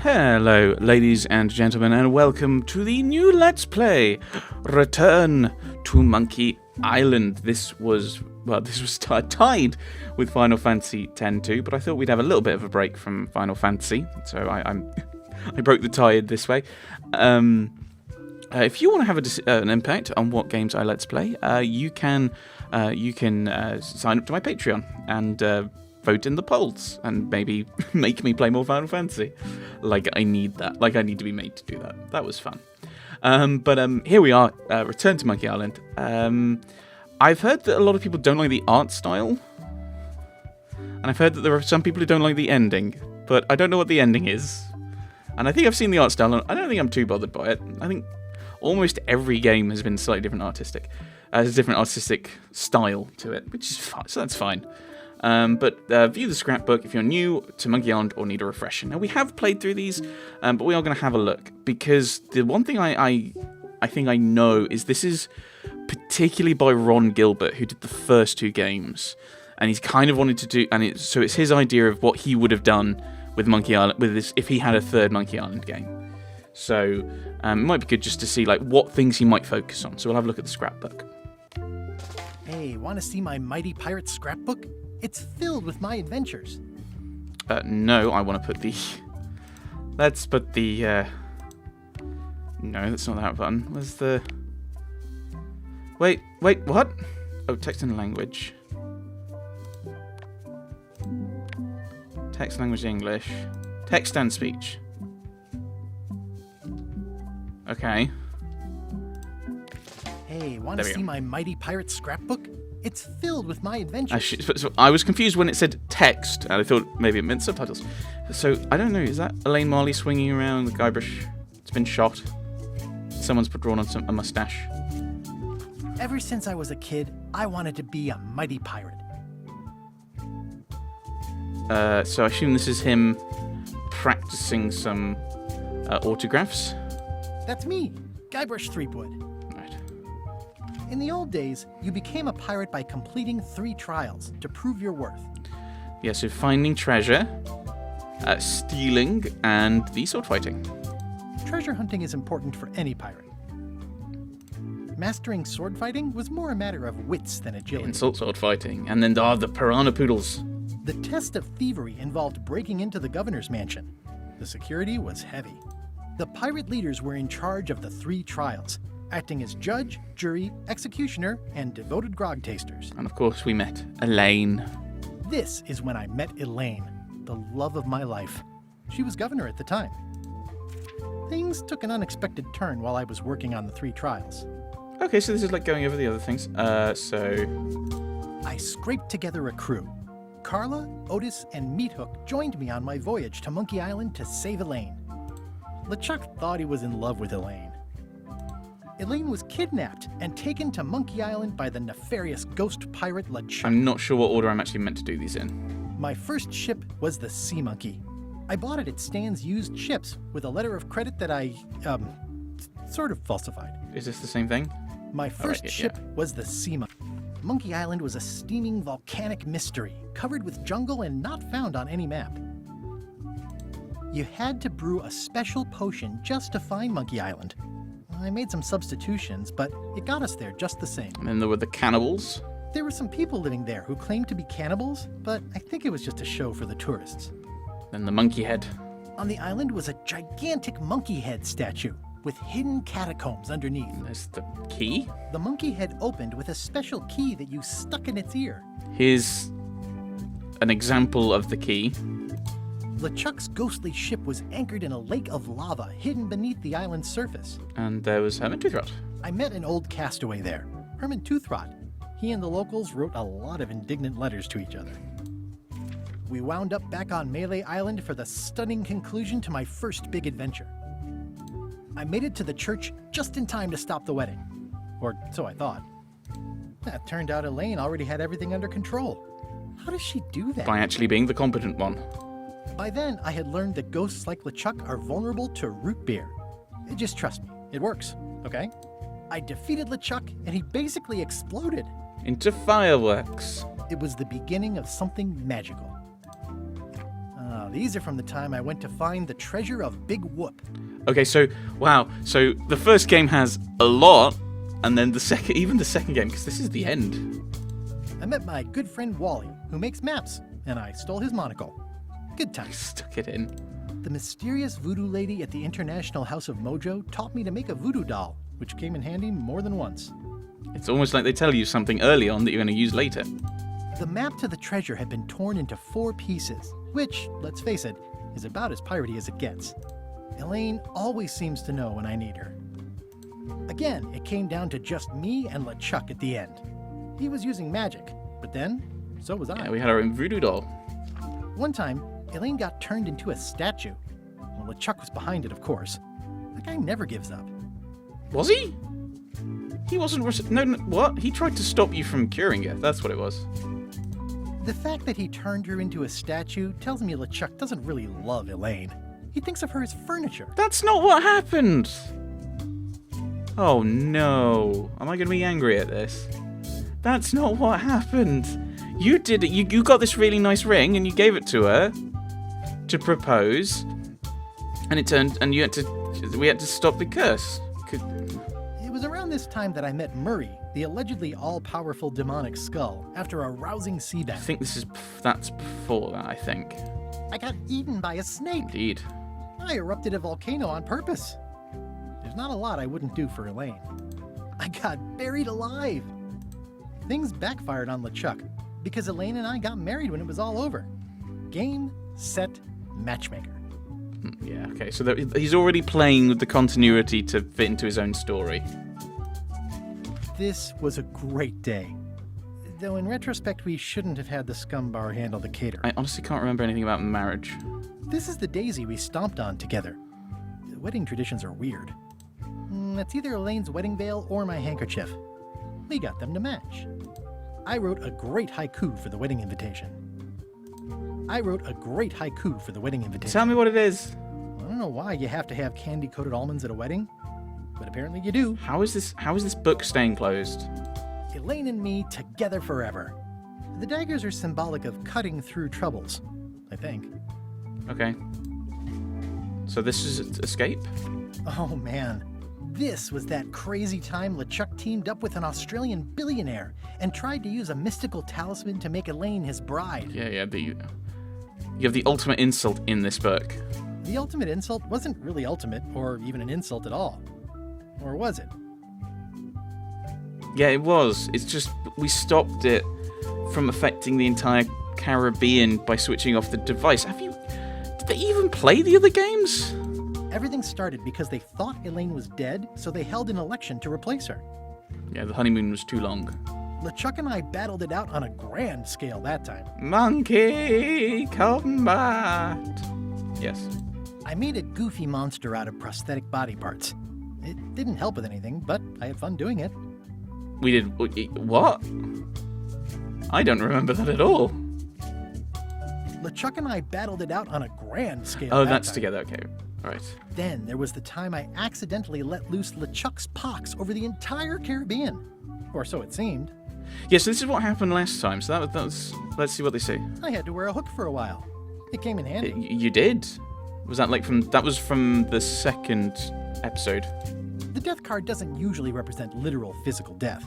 Hello, ladies and gentlemen, and welcome to the new Let's Play, Return to Monkey Island. This was tied with Final Fantasy X-2, but I thought we'd have a little bit of a break from Final Fantasy, so I broke the tie this way. If you want to have an impact on what games I Let's Play, you can sign up to my Patreon and vote in the polls and maybe make me play more Final Fantasy. Like I need that. Like I need to be made to do that. That was fun. But here we are. Return to Monkey Island. I've heard that a lot of people don't like the art style, and I've heard that there are some people who don't like the ending. But I don't know what the ending is. And I think I've seen the art style, and I don't think I'm too bothered by it. I think almost every game has been slightly different has a different artistic style to it, which is fine. So that's fine. But view the scrapbook if you're new to Monkey Island or need a refresher. Now, we have played through these, but we are going to have a look, because the one thing I think I know is this is particularly by Ron Gilbert, who did the first two games, and he's kind of wanted to do, so it's his idea of what he would have done with Monkey Island, with this, if he had a third Monkey Island game. So it might be good just to see like what things he might focus on. So we'll have a look at the scrapbook. Hey, want to see my mighty pirate scrapbook? It's filled with my adventures. No, I want to put the... Let's put the... No, that's not that button. Where's the... Wait, what? Oh, text and language. Text, language, English. Text and speech. Okay. Hey, want to see my mighty pirate scrapbook? It's filled with my adventures. So I was confused when it said text, and I thought maybe it meant subtitles. So, I don't know, is that Elaine Marley swinging around the Guybrush? It's been shot. Someone's drawn on a mustache. Ever since I was a kid, I wanted to be a mighty pirate. So I assume this is him practicing some autographs? That's me, Guybrush Threepwood. In the old days, you became a pirate by completing 3 trials to prove your worth. Yeah, so finding treasure, stealing, and the sword fighting. Treasure hunting is important for any pirate. Mastering sword fighting was more a matter of wits than agility. Insult sword fighting, and then the piranha poodles. The test of thievery involved breaking into the governor's mansion. The security was heavy. The pirate leaders were in charge of the 3 trials, acting as judge, jury, executioner, and devoted grog tasters. And of course we met Elaine. This is when I met Elaine, the love of my life. She was governor at the time. Things took an unexpected turn while I was working on the 3 trials. Okay, so this is like going over the other things. I scraped together a crew. Carla, Otis, and Meathook joined me on my voyage to Monkey Island to save Elaine. LeChuck thought he was in love with Elaine. Elaine was kidnapped and taken to Monkey Island by the nefarious ghost pirate LeChuck. I'm not sure what order I'm actually meant to do these in. My first ship was the Sea Monkey. I bought it at Stan's used ships with a letter of credit that I, sort of falsified. Is this the same thing? My first ship was the Sea Monkey. Monkey Island was a steaming volcanic mystery, covered with jungle and not found on any map. You had to brew a special potion just to find Monkey Island. I made some substitutions, but it got us there just the same. And then there were the cannibals. There were some people living there who claimed to be cannibals, but I think it was just a show for the tourists. Then the monkey head. On the island was a gigantic monkey head statue with hidden catacombs underneath. And there's the key. The monkey head opened with a special key that you stuck in its ear. Here's an example of the key. LeChuck's ghostly ship was anchored in a lake of lava hidden beneath the island's surface. And there was Herman Toothrot. I met an old castaway there, Herman Toothrot. He and the locals wrote a lot of indignant letters to each other. We wound up back on Melee Island for the stunning conclusion to my first big adventure. I made it to the church just in time to stop the wedding. Or so I thought. That turned out Elaine already had everything under control. How does she do that? By actually being the competent one. By then, I had learned that ghosts like LeChuck are vulnerable to root beer. Just trust me, it works, okay? I defeated LeChuck, and he basically exploded. Into fireworks. It was the beginning of something magical. Oh these are from the time I went to find the treasure of Big Whoop. Okay, so, wow. So, the first game has a lot, and then the second game, because this is the end. I met my good friend Wally, who makes maps, and I stole his monocle. Good times. Stuck it in. The mysterious voodoo lady at the International House of Mojo taught me to make a voodoo doll, which came in handy more than once. It's almost like they tell you something early on that you're going to use later. The map to the treasure had been torn into 4 pieces, which, let's face it, is about as piratey as it gets. Elaine always seems to know when I need her. Again, it came down to just me and LeChuck at the end. He was using magic, but then, so was I. Yeah, we had our own voodoo doll. One time, Elaine got turned into a statue. Well, LeChuck was behind it, of course. That guy never gives up. Was he? He wasn't... No, what? He tried to stop you from curing it. That's what it was. The fact that he turned her into a statue tells me LeChuck doesn't really love Elaine. He thinks of her as furniture. That's not what happened! Oh no. Am I going to be angry at this? That's not what happened. You did it. You got this really nice ring and you gave it to her to propose, and it turned, and we had to stop the curse. It was around this time that I met Murray, the allegedly all-powerful demonic skull, after a rousing sea I bath. think that's before that, I think. I got eaten by a snake. Indeed. I erupted a volcano on purpose. There's not a lot I wouldn't do for Elaine. I got buried alive. Things backfired on LeChuck because Elaine and I got married when it was all over. Game, set, matchmaker. Yeah, okay, so he's already playing with the continuity to fit into his own story. This was a great day. Though in retrospect, we shouldn't have had the scumbar handle the cater. I honestly can't remember anything about marriage. This is the daisy we stomped on together. Wedding traditions are weird. It's either Elaine's wedding veil or my handkerchief. We got them to match. I wrote a great haiku for the wedding invitation. Tell me what it is. I don't know why you have to have candy-coated almonds at a wedding, but apparently you do. How is this book staying closed? Elaine and me together forever. The daggers are symbolic of cutting through troubles, I think. Okay. So this is escape? Oh man, this was that crazy time LeChuck teamed up with an Australian billionaire and tried to use a mystical talisman to make Elaine his bride. Yeah, you have the ultimate insult in this book. The ultimate insult wasn't really ultimate, or even an insult at all. Or was it? Yeah, it was. It's just we stopped it from affecting the entire Caribbean by switching off the device. Did they even play the other games? Everything started because they thought Elaine was dead, so they held an election to replace her. Yeah, the honeymoon was too long. LeChuck and I battled it out on a grand scale that time. Monkey combat! Yes. I made a goofy monster out of prosthetic body parts. It didn't help with anything, but I had fun doing it. We did... What? I don't remember that at all. LeChuck and I battled it out on a grand scale. Oh, that that's time. together. Okay. All right. Then there was the time I accidentally let loose LeChuck's pox over the entire Caribbean. Or so it seemed. Yeah, so this is what happened last time. So that was let's see what they say. I had to wear a hook for a while. It came in handy. You did? Was that that was from the second episode? The death card doesn't usually represent literal physical death.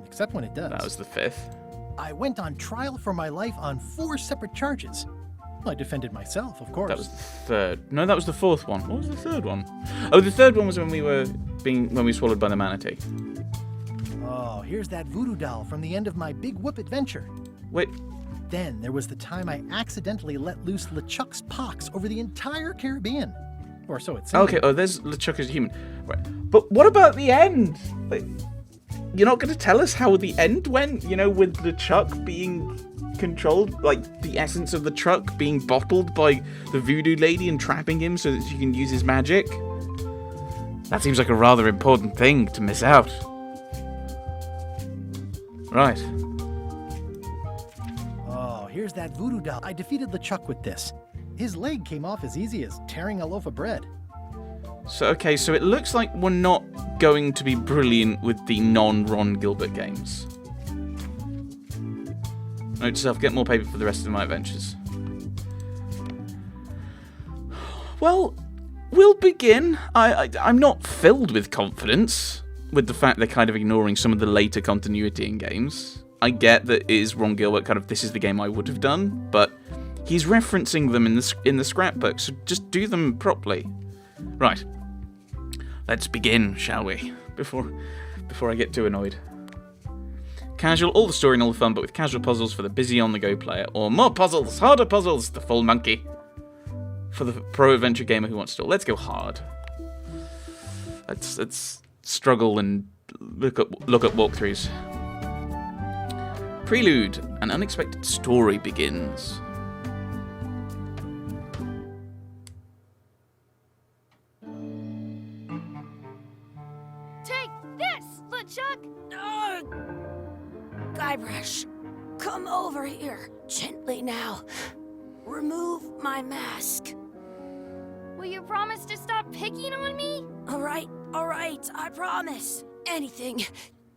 Except when it does. That was the fifth. I went on trial for my life on 4 separate charges. I defended myself, of course. That was the third. No, that was the fourth one. What was the third one? Oh, the third one was when we were swallowed by the manatee. Oh, here's that voodoo doll from the end of my Big Whoop adventure. Wait. Then there was the time I accidentally let loose LeChuck's pox over the entire Caribbean. Or so it seemed. Okay, there's LeChuck as a human. Right. But what about the end? You're not going to tell us how the end went, with LeChuck being controlled, like the essence of the truck being bottled by the voodoo lady and trapping him so that she can use his magic? That seems like a rather important thing to miss out. Right. Oh, here's that voodoo doll. I defeated LeChuck with this. His leg came off as easy as tearing a loaf of bread. So it looks like we're not going to be brilliant with the non-Ron Gilbert games. Note to self, get more paper for the rest of my adventures. Well, we'll begin. I'm not filled with confidence with the fact they're kind of ignoring some of the later continuity in games. I get that it is Ron Gilbert, kind of, this is the game I would have done, but he's referencing them in the scrapbook, so just do them properly. Right. Let's begin, shall we? Before I get too annoyed. Casual, all the story and all the fun, but with casual puzzles for the busy on-the-go player. Or more puzzles, harder puzzles, the full monkey. For the pro-adventure gamer who wants to. Let's go hard. Let's struggle and look at walkthroughs. Prelude. An unexpected story begins. Take this, LeChuck! Guybrush, come over here, gently now. Remove my mask. Will you promise to stop picking on me? All right, I promise. Anything.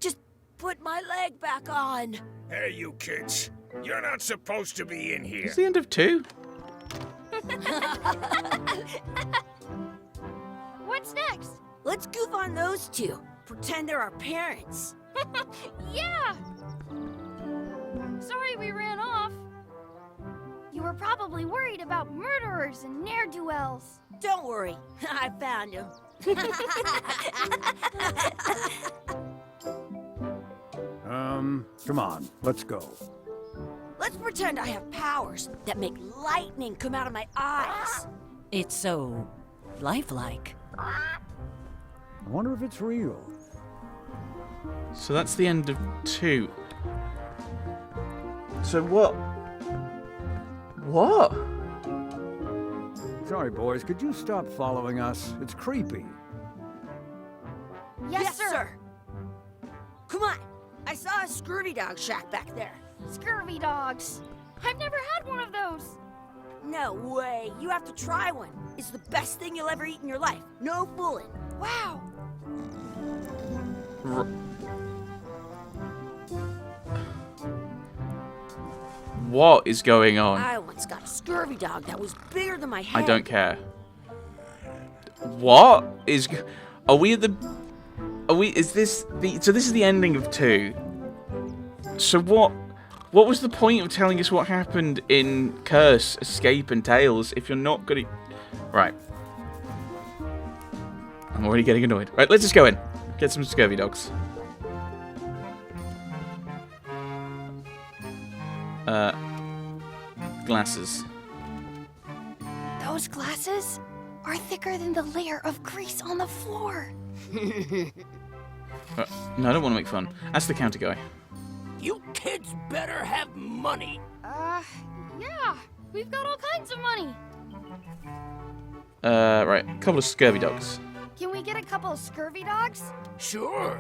Just put my leg back on. Hey, you kids. You're not supposed to be in here. It's the end of 2. What's next? Let's goof on those two. Pretend they're our parents. Yeah! Sorry we ran off. You were probably worried about murderers and ne'er-do-wells. Don't worry, I found him. Come on, let's go. Let's pretend I have powers that make lightning come out of my eyes. It's so lifelike. I wonder if it's real. So that's the end of 2. So what? What? Sorry, boys, could you stop following us? It's creepy. Yes, sir. Come on, I saw a scurvy dog shack back there. Scurvy dogs. I've never had one of those. No way, you have to try one. It's the best thing you'll ever eat in your life. No fooling. Wow. What is going on? I once got a scurvy dog that was bigger than my head. I don't care. What is? Are we at the? Are we? Is this the? So this is the ending of 2. So what? What was the point of telling us what happened in Curse, Escape, and Tales if you're not gonna? Right. I'm already getting annoyed. Right, let's just go in. Get some scurvy dogs. Glasses. Those glasses are thicker than the layer of grease on the floor. No, I don't want to make fun. That's the counter guy. You kids better have money. Yeah. We've got all kinds of money. Right. A couple of scurvy dogs. Can we get a couple of scurvy dogs? Sure.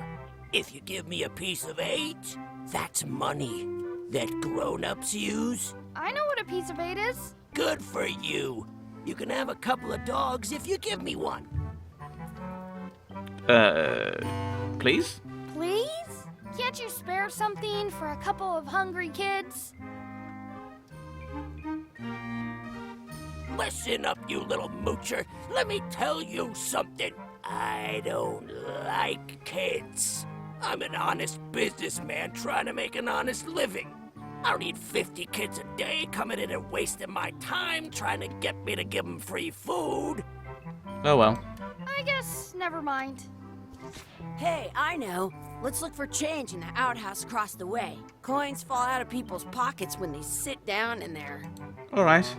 If you give me a piece of 8, that's money that grown-ups use. I know what a piece of 8 is. Good for you. You can have a couple of dogs if you give me one. Please? Please? Can't you spare something for a couple of hungry kids? Listen up, you little moocher. Let me tell you something. I don't like kids. I'm an honest businessman trying to make an honest living. I don't need 50 kids a day coming in and wasting my time trying to get me to give them free food. Oh well. I guess never mind. Hey, I know. Let's look for change in the outhouse across the way. Coins fall out of people's pockets when they sit down in there. All right.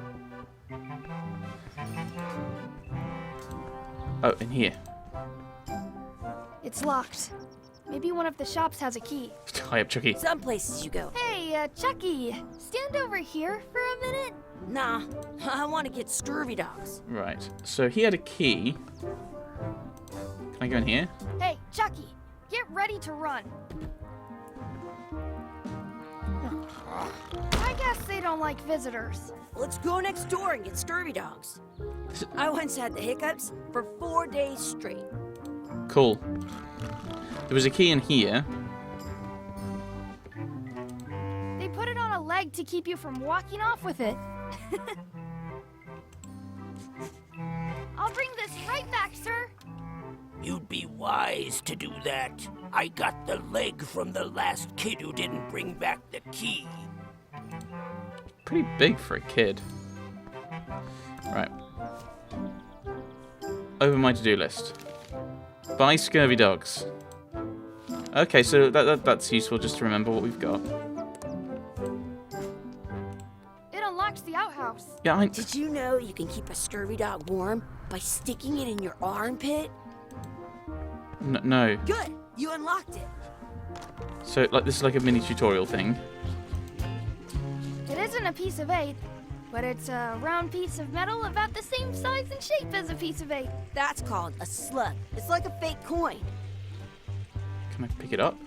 Oh, in here. It's locked. Maybe one of the shops has a key. Hi up, Chucky. Some places you go. Hey, Chucky, stand over here for a minute. Nah, I want to get scurvy dogs. Right. So he had a key. Can I go in here? Hey, Chucky, get ready to run. I guess they don't like visitors. Let's go next door and get scurvy dogs. I once had the hiccups for 4 days straight. Cool. There was a key in here. They put it on a leg to keep you from walking off with it. I'll bring this right back, sir. You'd be wise to do that. I got the leg from the last kid who didn't bring back the key. Pretty big for a kid. Right. Over my to-do list. Buy scurvy dogs. Okay, so that's useful just to remember what we've got. It unlocks the outhouse. Yeah, Did you know you can keep a scurvy dog warm by sticking it in your armpit? No. Good, you unlocked it. So, like, this is like a mini tutorial thing. It isn't a piece of 8, but it's a round piece of metal about the same size and shape as a piece of 8. That's called a slug. It's like a fake coin. Can I pick it up?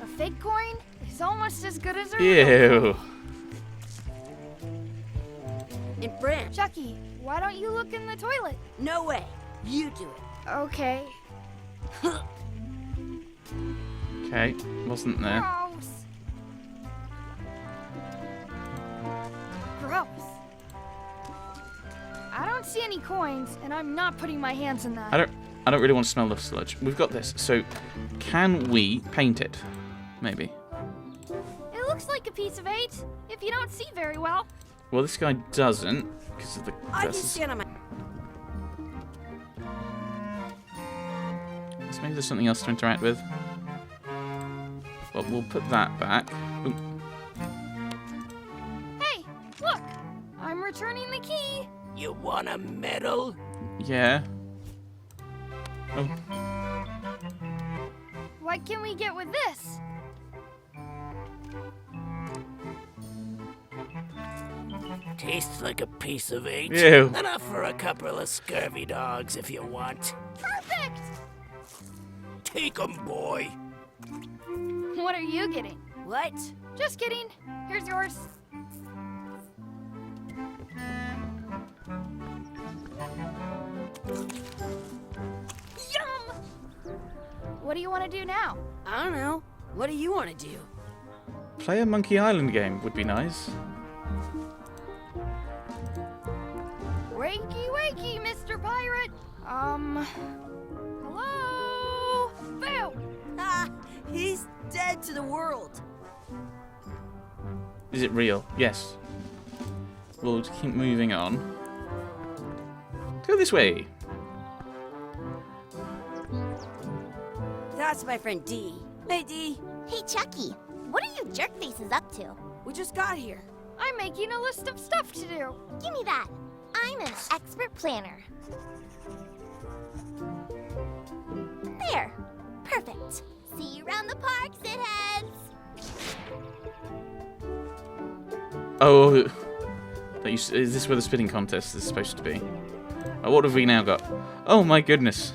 A fake coin is almost as good as a real. Ew. And Brand, Chucky, why don't you look in the toilet? no way. You do it. Okay. Okay, wasn't there. Gross. I don't see any coins, and I'm not putting my hands in that. I don't really want to smell the sludge. We've got this. So, can we paint it? Maybe. It looks like a piece of 8, if you don't see very well. Well, this guy doesn't because of the I can dresses. stand on my... So maybe there's something else to interact with. Well, we'll put that back. Ooh. Hey, look! I'm returning the key. You want a medal? Yeah. Oh, What can we get with this? Tastes like a piece of 8. Ew. Enough for a couple of scurvy dogs if you want. Perfect! Take 'em, boy. What are you getting? What? Just kidding. Here's yours. Yum! What do you want to do now? I don't know. What do you want to do? play a Monkey Island game would be nice. Wakey, wakey, Mr. Pirate. Hello? Boo! Ah, he's dead to the world. Is it real? Yes. We'll keep moving on. Go this way. That's my friend Dee. Hey, Dee. Hey, Chucky, what are you jerk faces up to? We just got here. I'm making a list of stuff to do. Give me that. I'm an expert planner. There. Perfect. See you around the park, shitheads. Oh, is this where the spinning contest is supposed to be? Oh, what have we now got? Oh my goodness.